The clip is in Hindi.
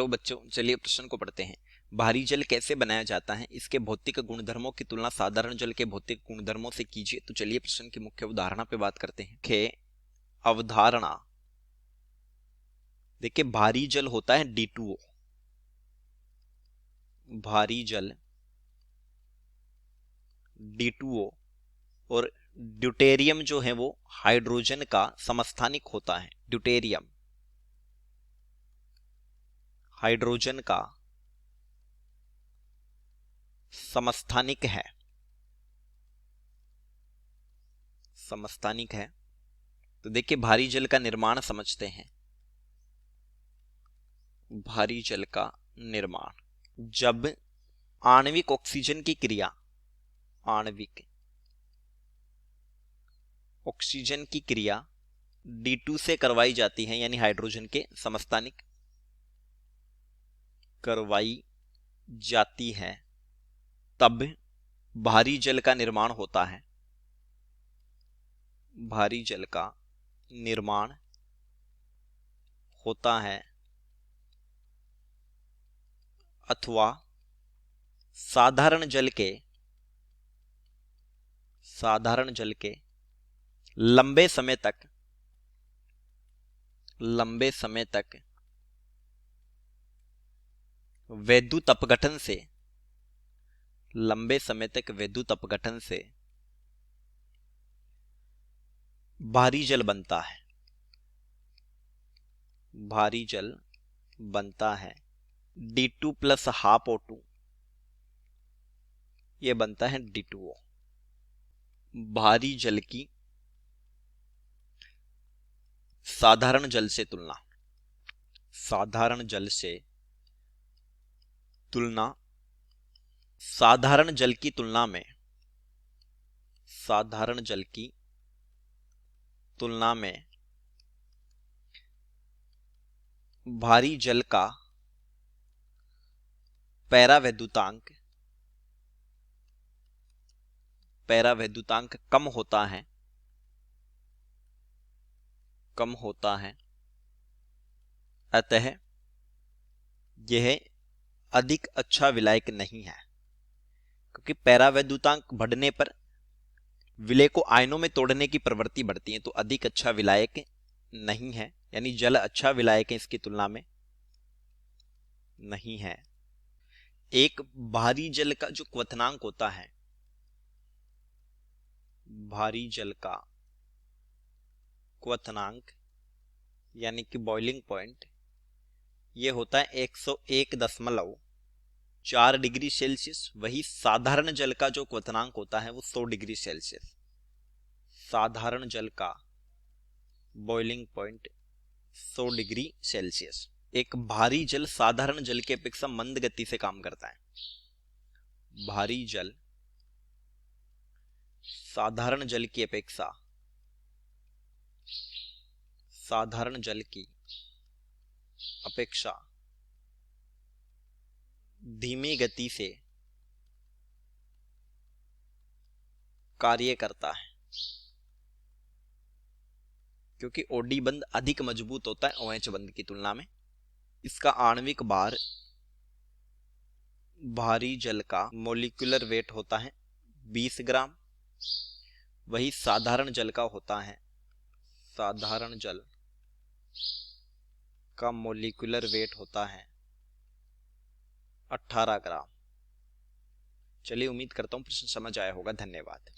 हेलो बच्चों, चलिए प्रश्न को पढ़ते हैं। भारी जल कैसे बनाया जाता है, इसके भौतिक गुणधर्मों की तुलना साधारण जल के भौतिक गुणधर्मों से कीजिए। तो चलिए प्रश्न की मुख्य अवधारणा पे बात करते हैं। मुख्य अवधारणा देखिए, भारी जल होता है D2O। भारी जल D2O और ड्यूटेरियम जो है वो हाइड्रोजन का समस्थानिक होता है। ड्यूटेरियम हाइड्रोजन का समस्थानिक है। समस्थानिक है। तो देखिए, भारी जल का निर्माण समझते हैं। भारी जल का निर्माण, जब आणविक ऑक्सीजन की क्रिया आणविक ऑक्सीजन की क्रिया D2 से करवाई जाती है, यानी हाइड्रोजन के समस्थानिक करवाई जाती है, तब भारी जल का निर्माण होता है। भारी जल का निर्माण होता है अथवा साधारण जल के लंबे समय तक वैद्युत अपघटन से भारी जल बनता है। भारी जल बनता है। D2 प्लस हाफ O2, ये बनता है D2O। भारी जल की साधारण जल से तुलना, साधारण जल की तुलना में भारी जल का पैरावैद्युतांक कम होता है। अतः यह अधिक अच्छा विलायक नहीं है, क्योंकि पैरावैद्युतांक बढ़ने पर विलय को आयनों में तोड़ने की प्रवृत्ति बढ़ती है, तो अधिक अच्छा विलायक नहीं है, यानी जल अच्छा विलायक है इसकी तुलना में नहीं है। एक भारी जल का जो क्वथनांक होता है, भारी जल का क्वथनांक यानी कि बॉइलिंग पॉइंट, ये होता है 101.4 डिग्री सेल्सियस। वही साधारण जल का जो क्वथनांक होता है वो 100 डिग्री सेल्सियस। साधारण जल का बॉइलिंग पॉइंट 100 डिग्री सेल्सियस। एक भारी जल साधारण जल की अपेक्षा मंद गति से काम करता है। भारी जल साधारण जल की अपेक्षा धीमी गति से कार्य करता है, क्योंकि OD बंध अधिक मजबूत होता है OH बंध की तुलना में। इसका आणविक भार भारी जल का मोलिकुलर वेट होता है 20 ग्राम। वही साधारण जल का होता है, साधारण जल का मोलिकुलर वेट होता है 18 ग्राम। चलिए, उम्मीद करता हूं प्रश्न समझ आया होगा। धन्यवाद।